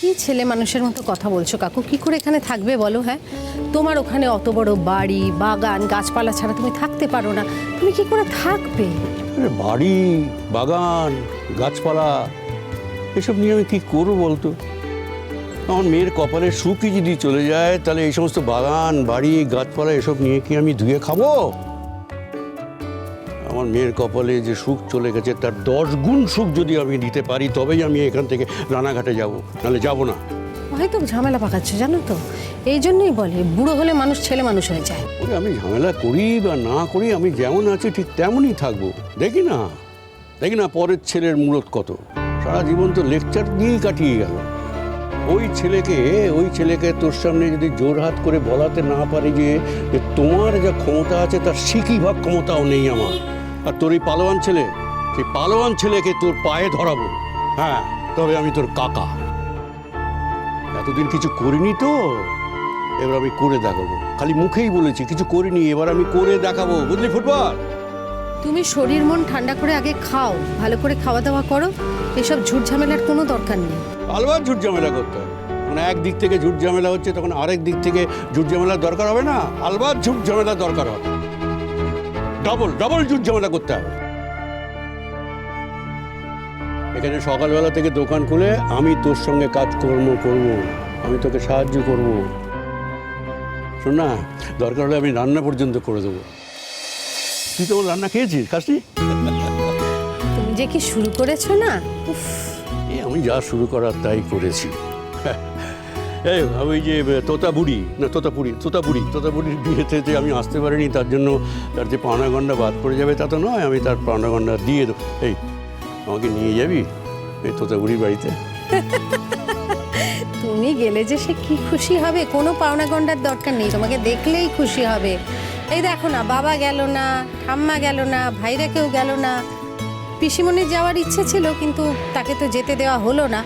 কি ছেলে মানুষের মতো কথা বলছো কাকু? কি করে এখানে থাকবে বলো? হ্যাঁ, তোমার ওখানে অত বড় বাড়ি, বাগান, গাছপালা ছাড়া তুমি থাকতে পারো না। তুমি কি করে থাকবে? বাড়ি, বাগান, গাছপালা এসব নিয়ে আমি কি করবো বলতো? আমার মেয়ের কপালে সুখই যদি চলে যায়, তাহলে এই সমস্ত বাগান, বাড়ি, গাছপালা এসব নিয়ে কি আমি ধুয়ে খাবো? আমার মেয়ের কপালে যে সুখ চলে গেছে, তার 10 গুণ সুখ যদি আমি দিতে পারি, তবেই আমি এখান থেকে রানাঘাটে যাব, নাহলে যাব না। হয়তো ঝামেলা পাকাচ্ছে, জানো তো? এই জন্যই বলে বুড়ো হলে মানুষ ছেলে মানুষ হয়ে যায়। ওরে আমি ঝামেলা করি বা না করি, আমি যেমন আছি ঠিক তেমনই থাকবো। দেখি না পরের ছেলের মূলত কত, সারা জীবন তো লেকচার দিয়েই কাটিয়ে গেল। ওই ছেলেকে তোর সামনে যদি জোরহাত করে বলাতে না পারি যে তোমার যা ক্ষমতা আছে তার সিকি ভাগ ক্ষমতাও নেই আমার, আর তোর এই সেই পালোয়ান ছেলেকে তোর পায়ে ধরাবো, হ্যাঁ, তবে আমি তোর কাকা। এতদিন কিছু করিনি তো, এবার আমি করে দেখাবো। খালি মুখেই বলেছি, কিছু করিনি, এবার আমি করে দেখাবো, বুঝলি ফুটবল? তুমি শরীর মন ঠান্ডা করে আগে খাও, ভালো করে খাওয়া দাওয়া করো। এসব ঝুট ঝামেলার কোনো দরকার নেই। আলবার ঝুট ঝামেলা করতে হবে, মানে একদিক থেকে ঝুট ঝামেলা হচ্ছে, তখন আরেক দিক থেকে ঝুট ঝামেলার দরকার হবে না। আলবার ঝুট ঝামেলার দরকার হবে, ডবল ঝুট ঝামেলা করতে হবে। এখানে সকালবেলা থেকে দোকান খুলে আমি তোর সঙ্গে কাজকর্ম করব, আমি তোকে সাহায্য করব। শোন না, দরকার হলে আমি রান্না পর্যন্ত করে দেবো। তুই তো রান্না খেয়েছিস, খাসনি? তুমি যে কি শুরু করেছো না, উফ। আমি যা শুরু করার তাই করেছি। এই ওই যে তোতাবুড়ির বিয়েতে যে আমি আসতে পারিনি, তার জন্য তার যে পাওনা গন্ডা বাদ পড়ে যাবে তা তো নয়, আমি তার পাওনা গন্ডা দিয়ে দেবো। এই আমাকে নিয়ে যাবি এই তোতাবুড়ির বাড়িতে? তুমি গেলে যে সে কি খুশি হবে, কোনো পাওনা গন্ডার দরকার নেই, তোমাকে দেখলেই খুশি হবে। এই দেখো না, বাবা গেল না, ঠাম্মা গেল না, ভাইরা কেউ গেল না। পিসিমণির যাওয়ার ইচ্ছে ছিল, কিন্তু তাকে তো যেতে দেওয়া হলো না।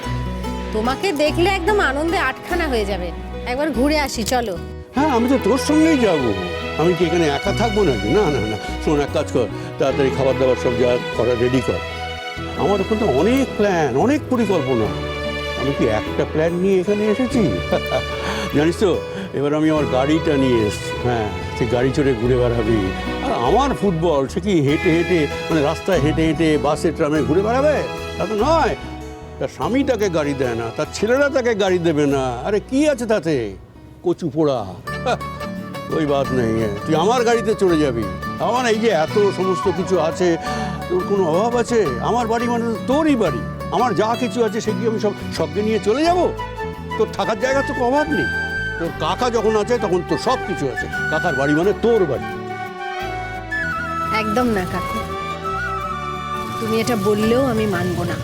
তোমাকে দেখলে একদম আনন্দে আটখানা হয়ে যাবে। একবার ঘুরে আসি, চলো। হ্যাঁ, আমি তো তোর সঙ্গেই যাব। আমি কি এখানে একা থাকবো নাকি? না, শোন, এক কাজ কর, তাড়াতাড়ি খাবার দাবার সব যা করা রেডি কর। আমার ওখানে তো অনেক প্ল্যান, অনেক পরিকল্পনা। আমি কি একটা প্ল্যান নিয়ে এখানে এসেছি? জানিস তো, এবার আমি আমার গাড়িটা নিয়ে এসেছি। হ্যাঁ, সে গাড়ি চড়ে ঘুরে বেড়াবি। আর আমার ফুটবল সে কি হেঁটে মানে রাস্তায় হেঁটে বাসে ট্রামে ঘুরে বেড়াবে? তা তো নয়। তার স্বামী তাকে গাড়ি দেয় না, তার ছেলেরা তাকে গাড়ি দেবে না। আরে কি আছে তাতে? কচু পোড়া, ওই বাত নেই। তুই আমার গাড়িতে চড়ে যাবি। আমার এই যে এত সমস্ত কিছু আছে, তোর কোনো অভাব আছে? আমার বাড়ি মানে তোরই বাড়ি। আমার যা কিছু আছে সে কি আমি সবকে নিয়ে চলে যাব? তোর থাকার জায়গা তো অভাব নেই। তোর কাকা যখন আছে তখন তোর সব কিছু আছে। কাকার বাড়ি মানে তোর বাড়ি। একদম না কাকু, তুমি এটা বললেও আমি মানব না।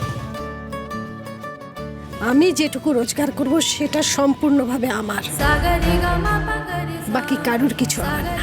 আমি যেটুকু রোজগার করব সেটা সম্পূর্ণভাবে আমার, বাকি কারুর কিছু আমার না।